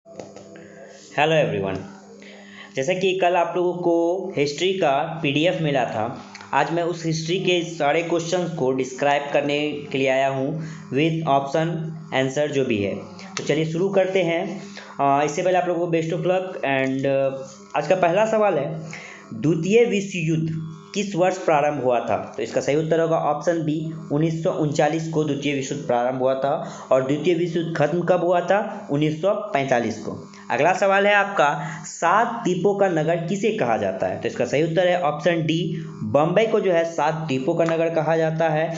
Hello everyone. जैसा कि कल आप लोगों को हिस्ट्री का पीडीएफ मिला था, आज मैं उस हिस्ट्री के सारे क्वेश्चंस को डिस्क्राइब करने के लिए आया हूँ विद ऑप्शन आंसर जो भी है। तो चलिए शुरू करते हैं। इससे पहले आप लोगों को बेस्ट ऑफ लक। एंड आज का पहला सवाल है, द्वितीय विश्व युद्ध किस वर्ष प्रारंभ हुआ था? तो इसका सही उत्तर होगा ऑप्शन बी, 1939 को द्वितीय विश्व युद्ध प्रारंभ हुआ था। और द्वितीय विश्व युद्ध खत्म कब हुआ था? 1945 को। अगला सवाल है आपका, सात द्वीपों का नगर किसे कहा जाता है? तो इसका सही उत्तर है ऑप्शन डी, बम्बई को जो है सात द्वीपों का नगर कहा जाता है।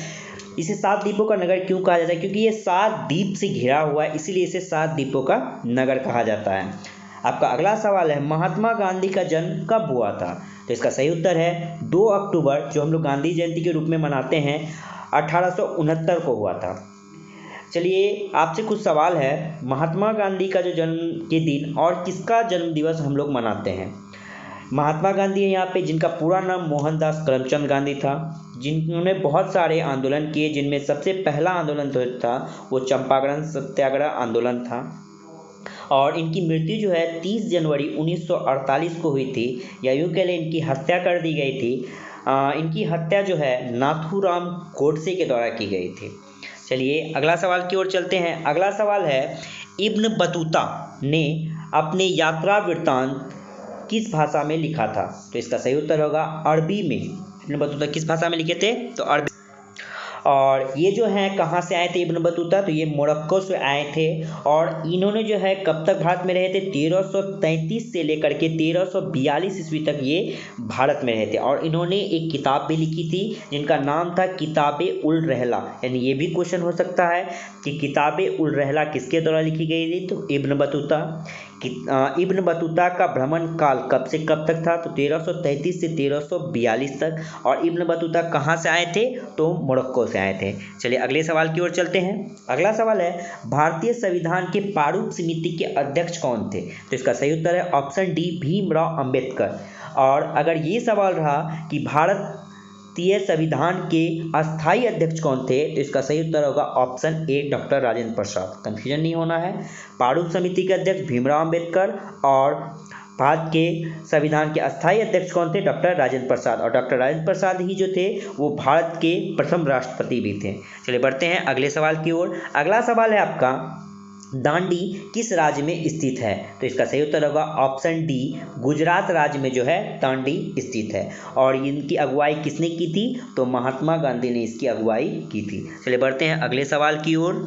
इसे सात द्वीपों का नगर क्यों कहा जाता है? क्योंकि ये सात द्वीप से घिरा हुआ है, इसीलिए इसे सात द्वीपों का नगर कहा जाता है। आपका अगला सवाल है, महात्मा गांधी का जन्म कब हुआ था? तो इसका सही उत्तर है 2 अक्टूबर, जो हम लोग गांधी जयंती के रूप में मनाते हैं, 1869 को हुआ था। चलिए आपसे कुछ सवाल है, महात्मा गांधी का जो जन्म के दिन और किसका जन्म दिवस हम लोग मनाते हैं? महात्मा गांधी है यहाँ पे, जिनका पूरा नाम मोहनदास करमचंद गांधी था, जिन्होंने बहुत सारे आंदोलन किए, जिनमें सबसे पहला आंदोलन जो था वो चंपारण सत्याग्रह आंदोलन था। और इनकी मृत्यु जो है 30 जनवरी 1948 को हुई थी, या यूँ कह लें इनकी हत्या कर दी गई थी। इनकी हत्या जो है नाथूराम गोडसे के द्वारा की गई थी। चलिए अगला सवाल की ओर चलते हैं। अगला सवाल है, इब्न बतूता ने अपने यात्रा वृत्तांत किस भाषा में लिखा था? तो इसका सही उत्तर होगा अरबी में। इब्न बतूता किस भाषा में लिखे थे? तो अरबी। और ये जो हैं कहाँ से आए थे इब्न बतूता? तो ये मोरक्को से आए थे। और इन्होंने जो है कब तक भारत में रहे थे? 1333 से लेकर के 1342 ईस्वी तक ये भारत में रहे थे। और इन्होंने एक किताब भी लिखी थी जिनका नाम था किताबे उल रहला। यानी ये भी क्वेश्चन हो सकता है कि किताबे उल रहला किसके द्वारा लिखी गई थी? तो इब्न बतूता। इब्न बतूता का भ्रमण काल कब से कब तक था? तो 1333 से 1342 तक। और इब्न बतूता कहाँ से आए थे? तो मोरक्को से आए थे। चलिए अगले सवाल की ओर चलते हैं। अगला सवाल है, भारतीय संविधान के प्रारूप समिति के अध्यक्ष कौन थे? तो इसका सही उत्तर है ऑप्शन डी, भीमराव अंबेडकर। और अगर ये सवाल रहा कि भारतीय संविधान के अस्थायी अध्यक्ष कौन थे, तो इसका सही उत्तर होगा option A, doctor Rajendra Prasad. Confusion नहीं होना है। प्रारूप समिति के अध्यक्ष भीमराव अंबेडकर, और भारत के संविधान के अस्थायी अध्यक्ष कौन थे? डॉक्टर राजेंद्र प्रसाद। और डॉक्टर राजेंद्र प्रसाद ही जो थे वो भारत के प्रथम राष्ट्रपति भी थे। चलिए बढ़ते हैं अगले सवाल की ओर। अगला सवाल है आपका, दांडी किस राज्य में स्थित है? तो इसका सही उत्तर होगा ऑप्शन डी, गुजरात राज्य में जो है दांडी स्थित है। और इनकी अगुवाई किसने की थी? तो महात्मा गांधी ने इसकी अगुवाई की थी। चलिए बढ़ते हैं अगले सवाल की ओर।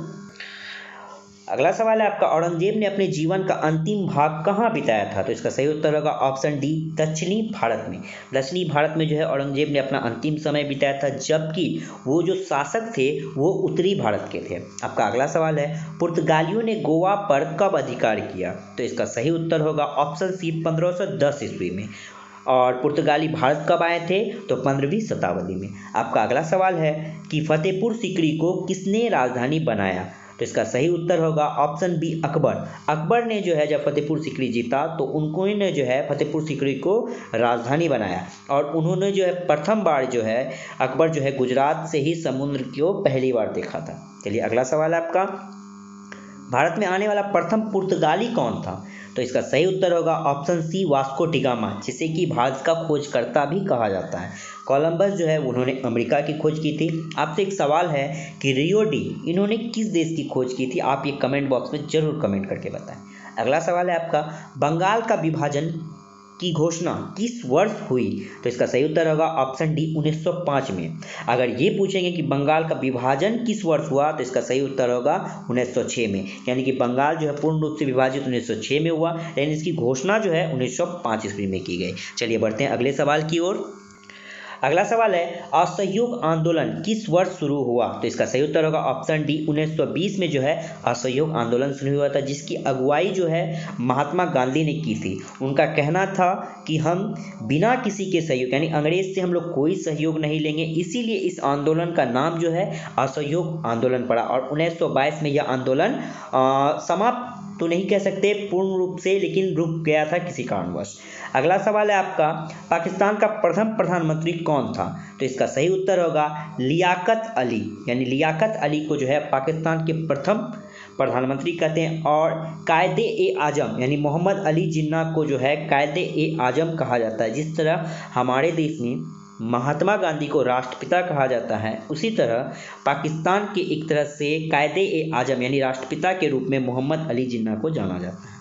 अगला सवाल है आपका, औरंगजेब ने अपने जीवन का अंतिम भाग कहाँ बिताया था? तो इसका सही उत्तर होगा ऑप्शन डी, दक्षिणी भारत में। दक्षिणी भारत में जो है औरंगजेब ने अपना अंतिम समय बिताया था, जबकि वो जो शासक थे वो उत्तरी भारत के थे। आपका अगला सवाल है, पुर्तगालियों ने गोवा पर कब अधिकार किया? तो इसका सही उत्तर होगा ऑप्शन सी, 1510 ईस्वी में। और पुर्तगाली भारत कब आए थे? तो 15वीं शताब्दी में। आपका अगला सवाल है कि फतेहपुर सीकरी को किसने राजधानी बनाया? तो इसका सही उत्तर होगा ऑप्शन बी, अकबर। अकबर ने जो है जब फतेहपुर सीकरी जीता तो उनको ने जो है फतेहपुर सीकरी को राजधानी बनाया। और उन्होंने जो है प्रथम बार जो है अकबर जो है गुजरात से ही समुद्र को पहली बार देखा था। चलिए अगला सवाल है आपका, भारत में आने वाला प्रथम पुर्तगाली कौन था? तो इसका सही उत्तर होगा ऑप्शन सी, वास्को डिगामा, जिसे कि भारत का खोजकर्ता भी कहा जाता है। कोलंबस जो है उन्होंने अमेरिका की खोज की थी। आपसे एक सवाल है कि रियो डी इन्होंने किस देश की खोज की थी? आप ये कमेंट बॉक्स में जरूर कमेंट करके बताएं। अगला सवाल है आपका, बंगाल का विभाजन की घोषणा किस वर्ष हुई? तो इसका सही उत्तर होगा ऑप्शन डी, 1905 में। अगर ये पूछेंगे कि बंगाल का विभाजन किस वर्ष हुआ, तो इसका सही उत्तर होगा 1906 में। यानी कि बंगाल जो है पूर्ण रूप से विभाजित 1906 में हुआ, लेकिन इसकी घोषणा जो है 1905 ईस्वी में की गई। चलिए बढ़ते हैं अगले सवाल की ओर। अगला सवाल है, असहयोग आंदोलन किस वर्ष शुरू हुआ? तो इसका सही उत्तर होगा ऑप्शन डी, 1920 में जो है असहयोग आंदोलन शुरू हुआ था, जिसकी अगुवाई जो है महात्मा गांधी ने की थी। उनका कहना था कि हम बिना किसी के सहयोग, यानी अंग्रेज से हम लोग कोई सहयोग नहीं लेंगे, इसीलिए इस आंदोलन का नाम जो है असहयोग आंदोलन पड़ा। और 1922 में यह आंदोलन समाप्त तो नहीं कह सकते पूर्ण रूप से, लेकिन रुक गया था किसी कारणवश। अगला सवाल है आपका, पाकिस्तान का प्रथम प्रधानमंत्री कौन था? तो इसका सही उत्तर होगा लियाकत अली। यानी लियाकत अली को जो है पाकिस्तान के प्रथम प्रधानमंत्री कहते हैं, और कायदे-ए-आज़म यानी मोहम्मद अली जिन्ना को जो है कायदे-ए-आज़म कहा जाता है। जिस तरह हमारे देश में महात्मा गांधी को राष्ट्रपिता कहा जाता है, उसी तरह पाकिस्तान के एक तरह से कायदे-ए-आज़म यानी राष्ट्रपिता के रूप में मोहम्मद अली जिन्ना को जाना जाता है।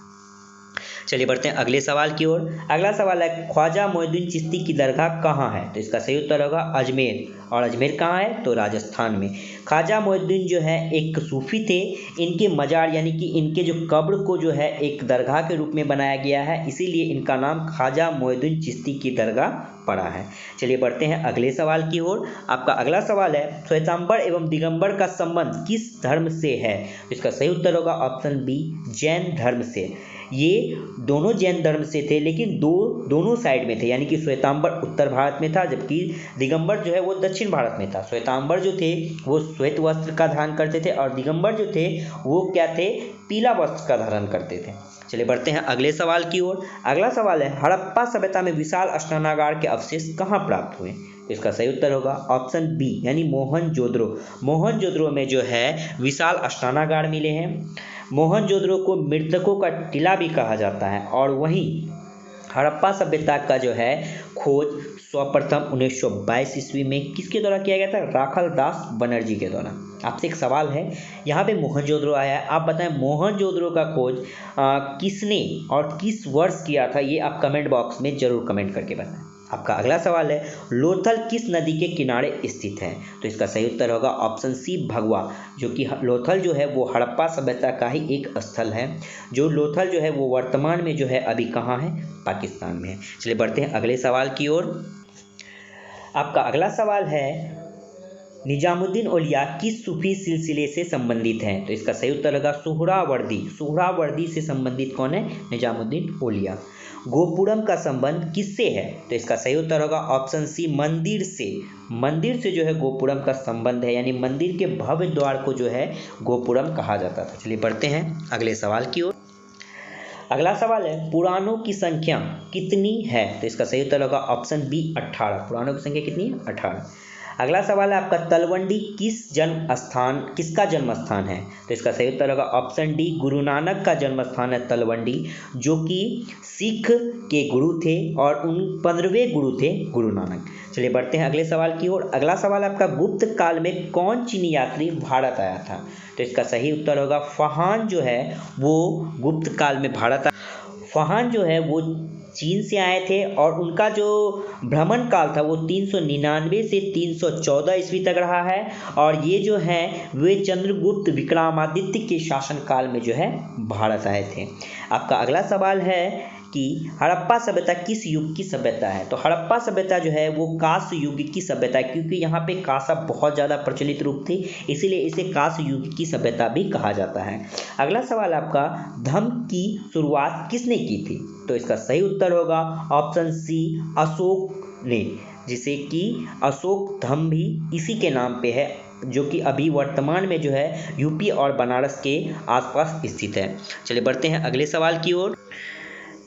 चलिए बढ़ते हैं अगले सवाल की ओर। अगला सवाल है ख्वाजा मोइनुद्दीन चिश्ती की दरगाह कहाँ है? तो इसका सही उत्तर होगा अजमेर। और अजमेर कहाँ है? तो राजस्थान में। ख्वाजा मोइनुद्दीन जो है एक सूफी थे, इनके मजार यानी कि इनके जो कब्र को जो है एक दरगाह के रूप में बनाया गया है, इसीलिए इनका नाम ख्वाजा मोइनुद्दीन चिश्ती की दरगाह पड़ा है। चलिए बढ़ते हैं अगले सवाल की ओर। आपका अगला सवाल है श्वेतांबर एवं दिगंबर का संबंध किस धर्म से है? इसका सही उत्तर होगा ऑप्शन बी, जैन धर्म से। ये दोनों जैन धर्म से थे, लेकिन दोनों साइड में थे, यानी कि श्वेतांबर उत्तर भारत में था जबकि दिगंबर जो है वो दक्षिण भारत में था। श्वेतांबर जो थे वो श्वेत वस्त्र का धारण करते थे और दिगंबर जो थे वो क्या थे? पीला वस्त्र का धारण करते थे। चलिए बढ़ते हैं अगले सवाल की ओर। अगला सवाल है हड़प्पा सभ्यता में विशाल स्नानागार के अवशेष कहाँ प्राप्त हुए? इसका सही उत्तर होगा ऑप्शन बी यानी मोहनजोदड़ो। मोहनजोदड़ो में जो है विशाल स्नानागार मिले हैं। मोहनजोदड़ो को मृतकों का टीला भी कहा जाता है। और वहीं हड़प्पा सभ्यता का जो है खोज सर्वप्रथम 1922 ईस्वी में किसके द्वारा किया गया था? राखल दास बनर्जी के द्वारा। आपसे एक सवाल है, यहाँ पे मोहनजोदड़ो आया है, आप बताएं मोहनजोदड़ो का खोज किसने और किस वर्ष किया था? ये आप कमेंट बॉक्स में जरूर कमेंट करके बताएं। आपका अगला सवाल है लोथल किस नदी के किनारे स्थित है? तो इसका सही उत्तर होगा ऑप्शन सी, भगवा। जो कि लोथल जो है वो हड़प्पा सभ्यता का ही एक स्थल है। जो लोथल जो है वो वर्तमान में जो है अभी कहाँ है? पाकिस्तान में है। चलिए बढ़ते हैं अगले सवाल की ओर। आपका अगला सवाल है निजामुद्दीन औलिया किस सूफी सिलसिले से संबंधित हैं? तो इसका सही उत्तर होगा सुहरावर्दी। सुहरावर्दी से संबंधित कौन है? निजामुद्दीन औलिया। गोपुरम का संबंध किससे है? तो इसका सही उत्तर होगा ऑप्शन सी, मंदिर से। मंदिर से जो है गोपुरम का संबंध है, यानी मंदिर के भव्य द्वार को जो है गोपुरम कहा जाता था। चलिए बढ़ते हैं अगले सवाल की ओर। अगला सवाल है पुराणों की संख्या कितनी है? तो इसका सही उत्तर होगा ऑप्शन बी, 18। पुराणों की संख्या कितनी है? 18। अगला सवाल है आपका तलवंडी किसका जन्म स्थान है? तो इसका सही उत्तर होगा ऑप्शन डी, गुरु नानक का जन्म स्थान है तलवंडी, जो कि सिख के गुरु थे और उन 15वें गुरु थे गुरु नानक। चलिए बढ़ते हैं अगले सवाल की ओर। अगला सवाल आपका गुप्त काल में कौन चीनी यात्री भारत आया था? तो इसका सही उत्तर होगा फाहान जो है वो गुप्त काल में भारत आया। फाहान जो है वो चीन से आए थे और उनका जो भ्रमण काल था वो 399 से 314 ईस्वी तक रहा है। और ये जो है वे चंद्रगुप्त विक्रमादित्य के शासनकाल में जो है भारत आए थे। आपका अगला सवाल है कि हड़प्पा सभ्यता किस युग की सभ्यता है? तो हड़प्पा सभ्यता जो है वो कांस्य युग की सभ्यता है, क्योंकि यहाँ पे कांसा बहुत ज़्यादा प्रचलित रूप थी, इसीलिए इसे कांस्य युग की सभ्यता भी कहा जाता है। अगला सवाल आपका धम्म की शुरुआत किसने की थी? तो इसका सही उत्तर होगा ऑप्शन सी, अशोक ने, जिसे कि अशोक धम्म भी इसी के नाम पे है, जो कि अभी वर्तमान में जो है यूपी और बनारस के आसपास स्थित है। चलिए बढ़ते हैं अगले सवाल की ओर।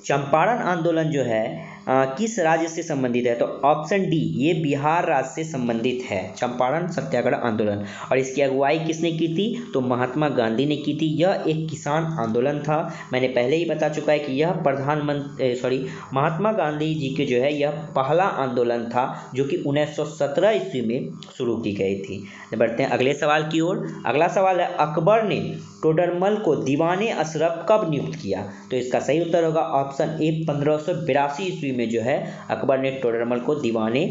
चंपारण आंदोलन जो है किस राज्य से संबंधित है? तो ऑप्शन डी, ये बिहार राज्य से संबंधित है, चंपारण सत्याग्रह आंदोलन। और इसकी अगुवाई किसने की थी? तो महात्मा गांधी ने की थी। यह एक किसान आंदोलन था। मैंने पहले ही बता चुका है कि यह महात्मा गांधी जी के जो है यह पहला आंदोलन था, जो कि 1917 ईस्वी में शुरू की गई थी। बढ़ते हैं अगले सवाल की ओर। अगला सवाल है अकबर ने टोडरमल को दीवाने अशरफ कब नियुक्त किया? तो इसका सही उत्तर होगा ऑप्शन ए, 1582 ईस्वी में जो है अकबर ने टोडरमल को दीवाने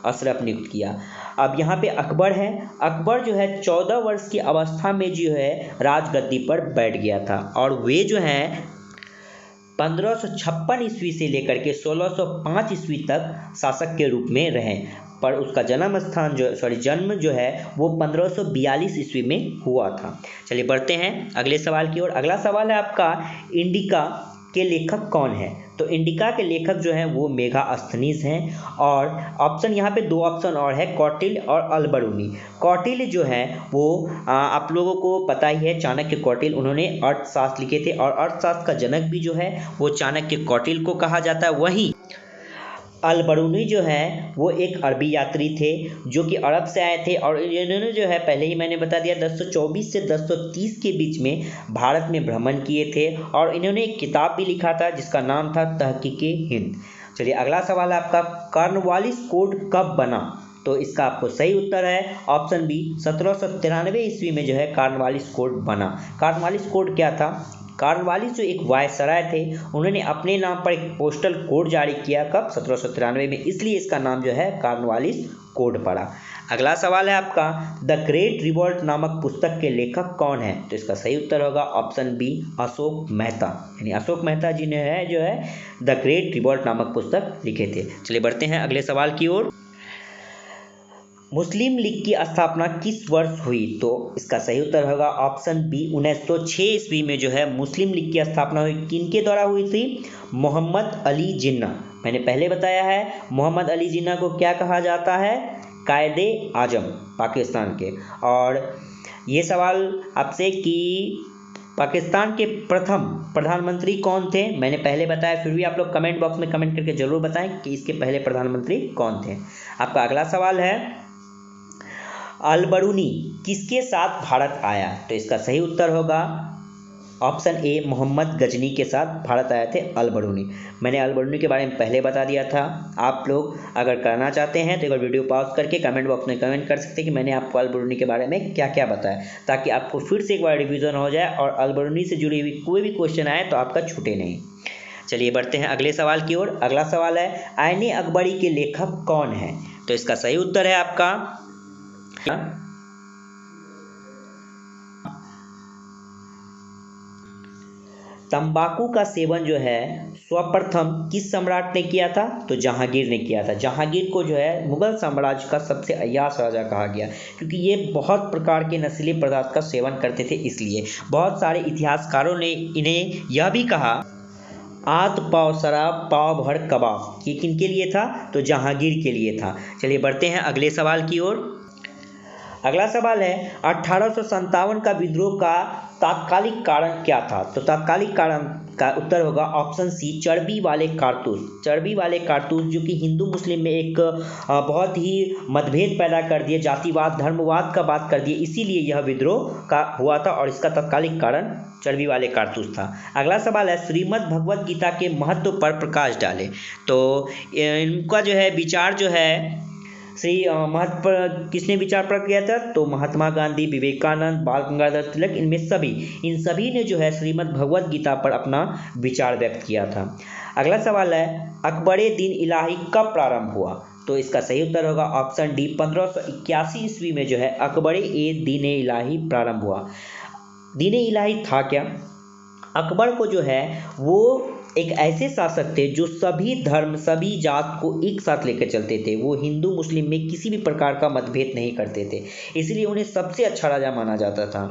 अशरफ नियुक्त किया। अब यहाँ पे अकबर है, अकबर जो है 14 वर्ष की अवस्था में जो है राजगद्दी पर बैठ गया था और वे जो हैं 1556 ईस्वी से लेकर के 1605 ईस्वी तक शासक के रूप में रहे, पर उसका जन्म जो है वो 1542 ईस्वी में हुआ था। चलिए बढ़ते हैं अगले सवाल की ओर। अगला सवाल है आपका इंडिका के लेखक कौन है? तो इंडिका के लेखक जो हैं वो मेगास्थनीज हैं। और ऑप्शन यहाँ पे 2 ऑप्शन और है, कौटिल्य और अलबरूनी। कौटिल्य जो है वो आप लोगों को पता ही है, चाणक्य कौटिल्य, उन्होंने अर्थशास्त्र लिखे थे और अर्थशास्त्र का जनक भी जो है वो चाणक्य कौटिल्य को कहा जाता है। वहीं अल बरूनी जो है वो एक अरबी यात्री थे जो कि अरब से आए थे और इन्होंने जो है पहले ही मैंने बता दिया 1024 से 1030 के बीच में भारत में भ्रमण किए थे और इन्होंने एक किताब भी लिखा था जिसका नाम था तहकीके हिंद। चलिए अगला सवाल है आपका, कॉर्नवालिस कोड कब बना? तो इसका आपको सही उत्तर है ऑप्शन बी, 1793 ईस्वी में जो है कॉर्नवालिस कोड बना। कॉर्नवालिस कोड क्या था? कॉर्नवालिस जो एक वायसराय थे उन्होंने अपने नाम पर एक पोस्टल कोड जारी किया, कब? 1793 में, इसलिए इसका नाम जो है कॉर्नवालिस कोड पड़ा। अगला सवाल है आपका, द ग्रेट रिवॉल्ट नामक पुस्तक के लेखक कौन है? तो इसका सही उत्तर होगा ऑप्शन बी, अशोक मेहता। यानी अशोक मेहता जी ने है जो है द ग्रेट रिवॉल्ट नामक पुस्तक लिखे थे। चलिए बढ़ते हैं अगले सवाल की ओर। मुस्लिम लीग की स्थापना किस वर्ष हुई? तो इसका सही उत्तर होगा ऑप्शन बी, 1906 ईस्वी में जो है मुस्लिम लीग की स्थापना हुई। किनके द्वारा हुई थी? मोहम्मद अली जिन्ना। मैंने पहले बताया है मोहम्मद अली जिन्ना को क्या कहा जाता है? कायदे आजम पाकिस्तान के। और ये सवाल आपसे कि पाकिस्तान के प्रथम प्रधानमंत्री कौन थे? मैंने पहले बताया, फिर भी आप लोग कमेंट बॉक्स में कमेंट करके जरूर बताएं कि इसके पहले प्रधानमंत्री कौन थे। आपका अगला सवाल है, अल बरूनी किसके साथ भारत आया? तो इसका सही उत्तर होगा ऑप्शन ए, मोहम्मद गजनी के साथ भारत आए थे अल बरूनी। मैंने अल बरूनी के बारे में पहले बता दिया था। आप लोग अगर करना चाहते हैं तो एक बार वीडियो पॉज करके कमेंट बॉक्स में कमेंट कर सकते हैं कि मैंने आपको अल बरूनी के बारे में क्या क्या बताया, ताकि आपको फिर से एक बार रिवीजन हो जाए और अल बरूनी से जुड़ी हुई कोई भी क्वेश्चन आए तो आपका छूटे नहीं। चलिए बढ़ते हैं अगले सवाल की ओर। अगला सवाल है, आईने अकबरी के लेखक कौन है? तो इसका सही उत्तर है आपका तंबाकू का सेवन जो है सर्वप्रथम किस सम्राट ने किया था? तो जहांगीर ने किया था। जहांगीर को जो है मुगल साम्राज्य का सबसे अय्याश राजा कहा गया, क्योंकि ये बहुत प्रकार के नशीले पदार्थ का सेवन करते थे। इसलिए बहुत सारे इतिहासकारों ने इन्हें यह भी कहा, आध पाव शराब पाव भर कबाब। ये किनके लिए था? तो जहांगीर के लिए था। चलिए बढ़ते हैं अगले सवाल की ओर। अगला सवाल है, 1857 का विद्रोह का तात्कालिक कारण क्या था? तो तात्कालिक कारण का उत्तर होगा ऑप्शन सी, चर्बी वाले कारतूस। चर्बी वाले कारतूस जो कि हिंदू मुस्लिम में एक बहुत ही मतभेद पैदा कर दिए, जातिवाद धर्मवाद का बात कर दिए, इसीलिए यह विद्रोह का हुआ था और इसका तात्कालिक कारण चर्बी वाले कारतूस था। अगला सवाल है, श्रीमद् भगवद गीता के महत्व पर प्रकाश डाले। तो इनका जो है विचार जो है महत्व पर किसने विचार प्रकट किया था? तो महात्मा गांधी, विवेकानंद, बाल गंगाधर तिलक, इन सभी ने जो है श्रीमद् भगवद गीता पर अपना विचार व्यक्त किया था। अगला सवाल है, अकबरे दीन इलाही कब प्रारंभ हुआ? तो इसका सही उत्तर होगा ऑप्शन डी, 1581 ईस्वी में जो है अकबरे दीन इलाही प्रारंभ हुआ। दीन इलाही था क्या? अकबर को जो है वो एक ऐसे शासक थे जो सभी धर्म सभी जात को एक साथ लेकर चलते थे। वो हिंदू मुस्लिम में किसी भी प्रकार का मतभेद नहीं करते थे, इसलिए उन्हें सबसे अच्छा राजा माना जाता था।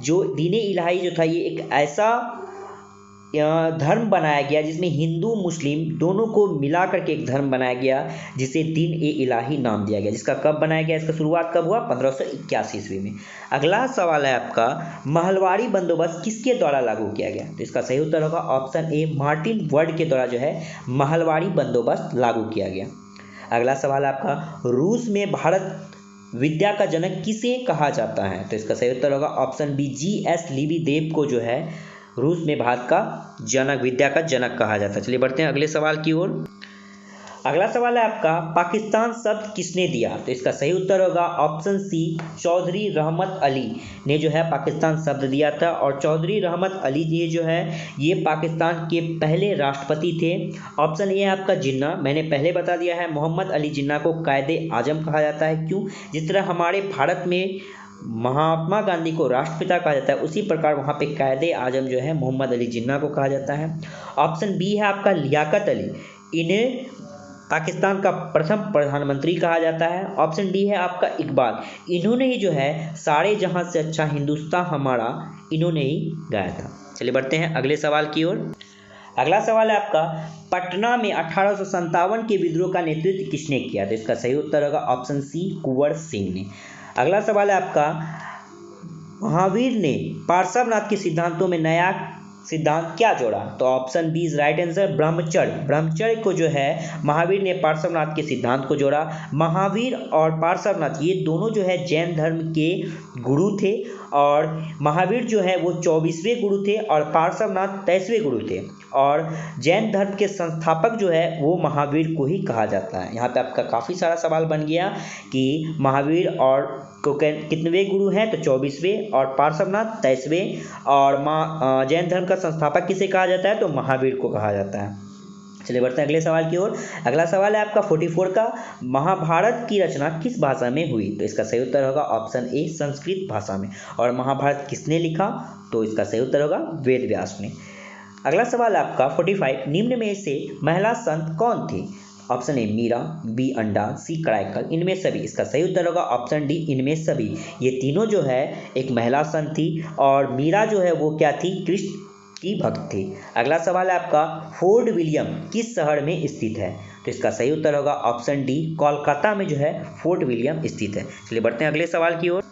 जो दीन इलाही जो था ये एक ऐसा धर्म बनाया गया जिसमें हिंदू मुस्लिम दोनों को मिला करके एक धर्म बनाया गया, जिसे दीन ए इलाही नाम दिया गया। जिसका कब बनाया गया, इसका शुरुआत कब हुआ? 1581 ईस्वी में। अगला सवाल है आपका, महलवारी बंदोबस्त किसके द्वारा लागू किया गया? तो इसका सही उत्तर होगा ऑप्शन ए, मार्टिन वर्ड के द्वारा जो है महलवारी बंदोबस्त लागू किया गया। अगला सवाल है आपका, रूस में भारत विद्या का जनक किसे कहा जाता है? तो इसका सही उत्तर होगा ऑप्शन बी, GS लिबी देव को जो है रूस में भारत का जनक, विद्या का जनक कहा जाता है। चलिए बढ़ते हैं अगले सवाल की ओर। अगला सवाल है आपका, पाकिस्तान शब्द किसने दिया? तो इसका सही उत्तर होगा ऑप्शन सी, चौधरी रहमत अली ने जो है पाकिस्तान शब्द दिया था। और चौधरी रहमत अली जी जो है ये पाकिस्तान के पहले राष्ट्रपति थे। ऑप्शन ए है आपका जिन्ना। मैंने पहले बता दिया है मोहम्मद अली जिन्ना को कायदे आजम कहा जाता है। क्यों? जिस तरह हमारे भारत में महात्मा गांधी को राष्ट्रपिता कहा जाता है, उसी प्रकार वहाँ पे कायदे आजम जो है मोहम्मद अली जिन्ना को कहा जाता है। ऑप्शन बी है आपका लियाकत अली, इन्हें पाकिस्तान का प्रथम प्रधानमंत्री कहा जाता है। ऑप्शन डी है आपका इकबाल, इन्होंने ही जो है सारे जहां से अच्छा हिंदुस्तान हमारा, इन्होंने ही गाया था। चलिए बढ़ते हैं अगले सवाल की ओर। अगला सवाल है आपका, पटना में 1857 के विद्रोह का नेतृत्व किसने किया? तो इसका सही उत्तर होगा ऑप्शन सी, कुंवर सिंह ने। अगला सवाल है आपका, महावीर ने पार्श्वनाथ के सिद्धांतों में नया सिद्धांत क्या जोड़ा? तो option B is right answer, ब्रह्मचर्य। ब्रह्मचर्य को जो है महावीर ने पार्श्वनाथ के सिद्धांत को जोड़ा। महावीर और पार्श्वनाथ ये दोनों जो है जैन धर्म के गुरु थे, और महावीर जो है वो 24वें गुरु थे और पार्श्वनाथ 23वें गुरु थे, और जैन धर्म के संस्थापक जो है वो महावीर को ही कहा जाता है। यहाँ पे आपका काफ़ी सारा सवाल बन गया कि महावीर और को कितनेवें गुरु हैं? तो 24वें, और पार्श्वनाथ 23वें, और जैन धर्म का संस्थापक किसे कहा जाता है? तो महावीर को कहा जाता है। चलिए बढ़ते हैं अगले सवाल की ओर। अगला सवाल है आपका 44 का, महाभारत की रचना किस भाषा में हुई? तो इसका सही उत्तर होगा ऑप्शन ए, संस्कृत भाषा में। और महाभारत किसने लिखा? तो इसका सही उत्तर होगा वेद व्यास ने। अगला सवाल आपका 45, निम्न में से महिला संत कौन थी? ऑप्शन ए मीरा, बी अंडा, सी कड़ाइकल, इनमें सभी। इसका सही उत्तर होगा ऑप्शन डी, इनमें सभी। ये तीनों जो है एक महिला संत थी, और मीरा जो है वो क्या थी? कृष्ण की भक्त थी। अगला सवाल है आपका, फोर्ट विलियम किस शहर में स्थित है? तो इसका सही उत्तर होगा ऑप्शन डी, कोलकाता में जो है फोर्ट विलियम स्थित है। चलिए बढ़ते हैं अगले सवाल की ओर।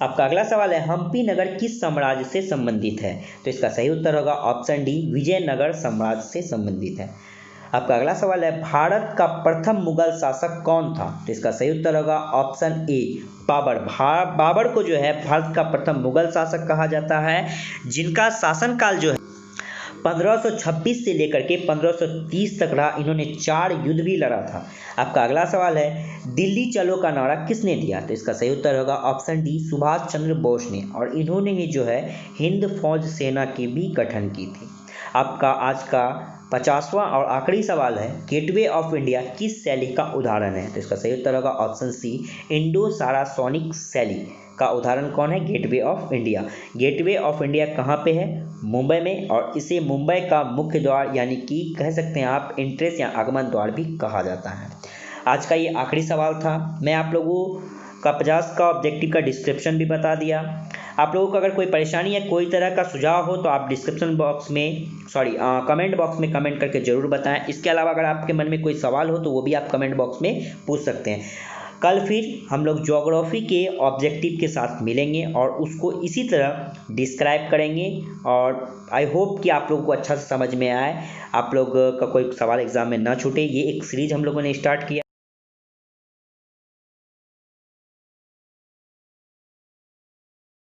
आपका अगला सवाल है, हम्पी नगर किस साम्राज्य से संबंधित है? तो इसका सही उत्तर होगा ऑप्शन डी, विजयनगर साम्राज्य से संबंधित है। आपका अगला सवाल है, भारत का प्रथम मुगल शासक कौन था? तो इसका सही उत्तर होगा ऑप्शन ए, बाबर। बाबर को जो है भारत का प्रथम मुगल शासक कहा जाता है, जिनका शासनकाल जो है 1526 से लेकर के 1530 तक रहा। इन्होंने 4 युद्ध भी लड़ा था। आपका अगला सवाल है, दिल्ली चलो का नारा किसने दिया? तो इसका सही उत्तर होगा ऑप्शन डी, सुभाष चंद्र बोस ने, और इन्होंने ही जो है हिंद फौज सेना की भी गठन की थी। आपका आज का 50वां और आखिरी सवाल है, गेटवे ऑफ इंडिया किस शैली का उदाहरण है? तो इसका सही उत्तर होगा ऑप्शन सी, इंडो सारासोनिक शैली का उदाहरण कौन है? Gateway of India. Gateway of India कहाँ पे है? मुंबई में, और इसे मुंबई का मुख्य द्वार यानी कि कह सकते हैं आप एंट्रेंस या आगमन द्वार भी कहा जाता है। आज का ये आखिरी सवाल था। मैं आप लोगों का 50 का ऑब्जेक्टिव का डिस्क्रिप्शन भी बता दिया। आप लोगों को अगर कोई परेशानी या कोई तरह का सुझाव हो तो आप डिस्क्रिप्शन बॉक्स में कमेंट बॉक्स में कमेंट करके ज़रूर बताएं। इसके अलावा अगर आपके मन में कोई सवाल हो तो वो भी आप कमेंट बॉक्स में पूछ सकते हैं। कल फिर हम लोग ज्योग्राफी के ऑब्जेक्टिव के साथ मिलेंगे और उसको इसी तरह डिस्क्राइब करेंगे, और आई होप कि आप लोगों को अच्छा से समझ में आए, आप लोग का कोई सवाल एग्जाम में ना छूटे। ये एक सीरीज हम लोगों ने स्टार्ट किया।